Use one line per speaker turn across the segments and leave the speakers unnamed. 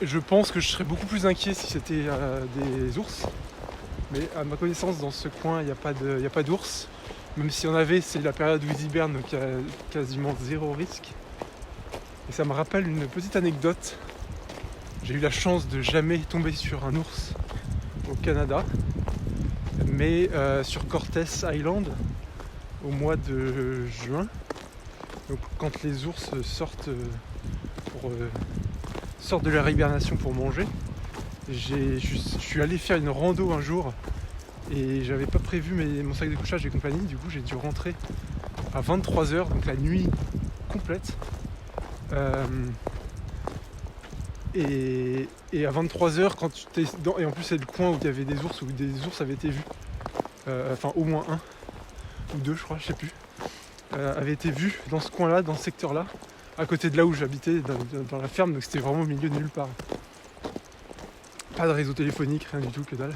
Je pense que je serais beaucoup plus inquiet si c'était des ours. Mais à ma connaissance, dans ce coin, il n'y a pas d'ours. Même s'il y en avait, c'est la période où ils hibernent, donc il y a quasiment zéro risque. Et ça me rappelle une petite anecdote. J'ai eu la chance de jamais tomber sur un ours au Canada, mais sur Cortes Island, au mois de juin. Donc quand les ours sortent, sortent de leur hibernation pour manger, je suis allé faire une rando un jour et j'avais pas prévu mon sac de couchage et compagnie. Du coup j'ai dû rentrer à 23h, donc la nuit complète. Et à 23h, quand tu t'es dans, et en plus c'est le coin où il y avait des ours, où des ours avaient été vus, enfin au moins un ou deux je crois, je sais plus, avaient été vus dans ce coin là, dans ce secteur là, à côté de là où j'habitais, dans la ferme, donc c'était vraiment au milieu de nulle part. Pas de réseau téléphonique, rien du tout, que dalle.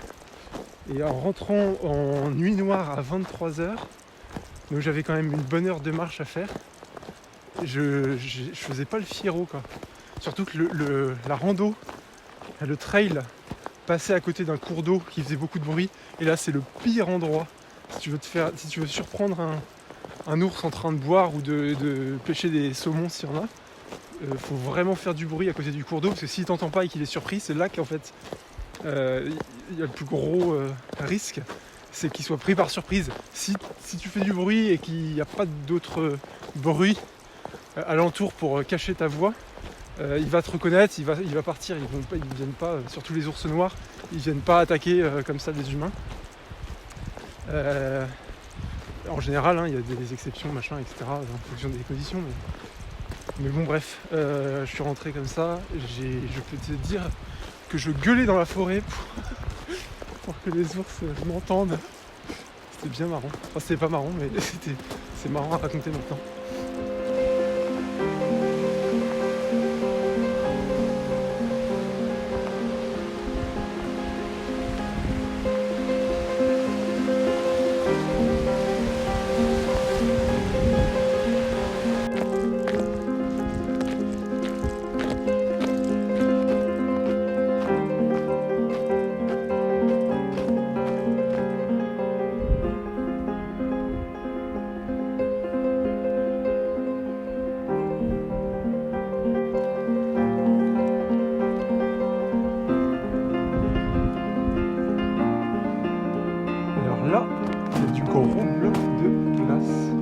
Et en rentrant en nuit noire à 23h, donc j'avais quand même une bonne heure de marche à faire, je faisais pas le fiero quoi. Surtout que la rando, le trail passait à côté d'un cours d'eau qui faisait beaucoup de bruit. Et là, c'est le pire endroit si tu veux surprendre un ours en train de boire ou de pêcher des saumons s'il y en a. Faut vraiment faire du bruit à côté du cours d'eau parce que s'il t'entend pas et qu'il est surpris, c'est là qu'en fait il y a le plus gros risque, c'est qu'il soit pris par surprise. Si tu fais du bruit et qu'il n'y a pas d'autre bruit alentour pour cacher ta voix, il va te reconnaître, il va partir. Ils viennent pas, surtout les ours noirs, ils viennent pas attaquer comme ça les humains. En général, hein, il y a des exceptions, machin, etc. En fonction des conditions. Mais bon, bref, je suis rentré comme ça. Je peux te dire que je gueulais dans la forêt pour que les ours m'entendent. C'était bien marrant. Enfin, c'était pas marrant, mais c'est marrant à raconter maintenant. Là, c'est du gros bloc de glace. Il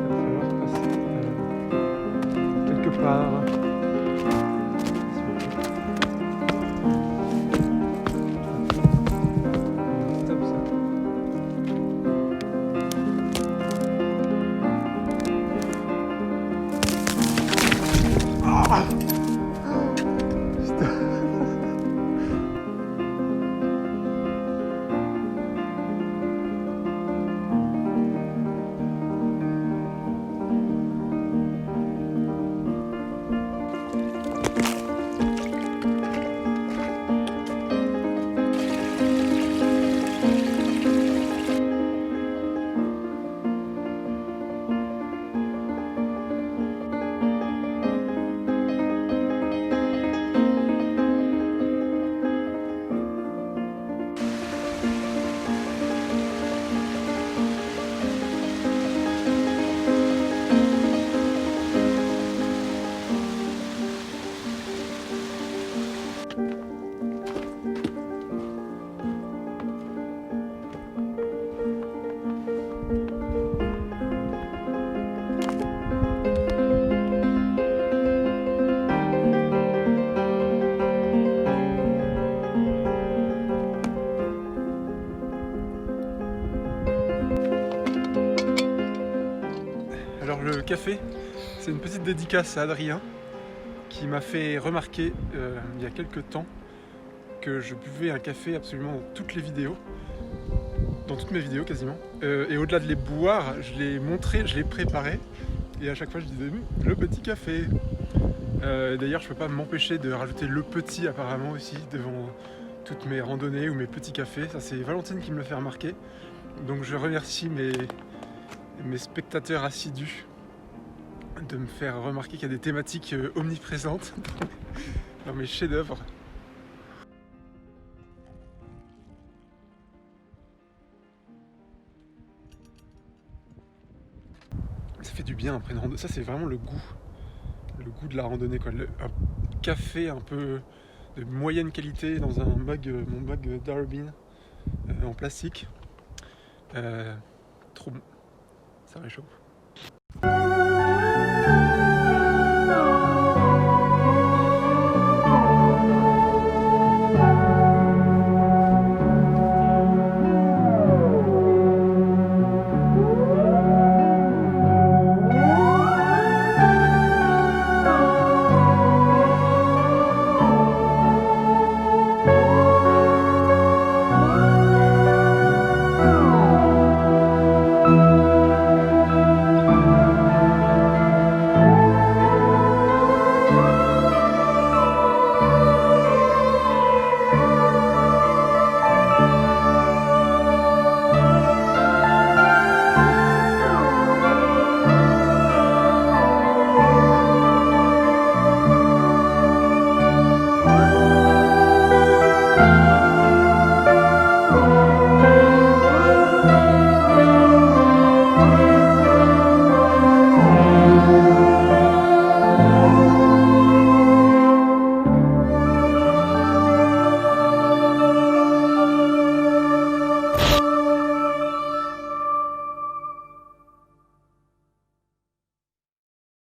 va falloir passer quelque part. Stop ça. Ah, putain. Alors le café, c'est une petite dédicace à Adrien qui m'a fait remarquer il y a quelques temps que je buvais un café absolument dans toutes les vidéos, dans toutes mes vidéos quasiment. Et au-delà de les boire, je l'ai montré, je l'ai préparé et à chaque fois je disais le petit café. D'ailleurs je peux pas m'empêcher de rajouter le petit apparemment aussi devant toutes mes randonnées ou mes petits cafés. Ça c'est Valentine qui me le fait remarquer. Donc je remercie mes spectateurs assidus de me faire remarquer qu'il y a des thématiques omniprésentes Non mais chef-d'œuvre. Ça fait du bien après une randonnée. Ça c'est vraiment le goût de la randonnée quoi. Un café un peu de moyenne qualité dans un mug, mon mug Darabin en plastique. Trop bon. Ça réchauffe.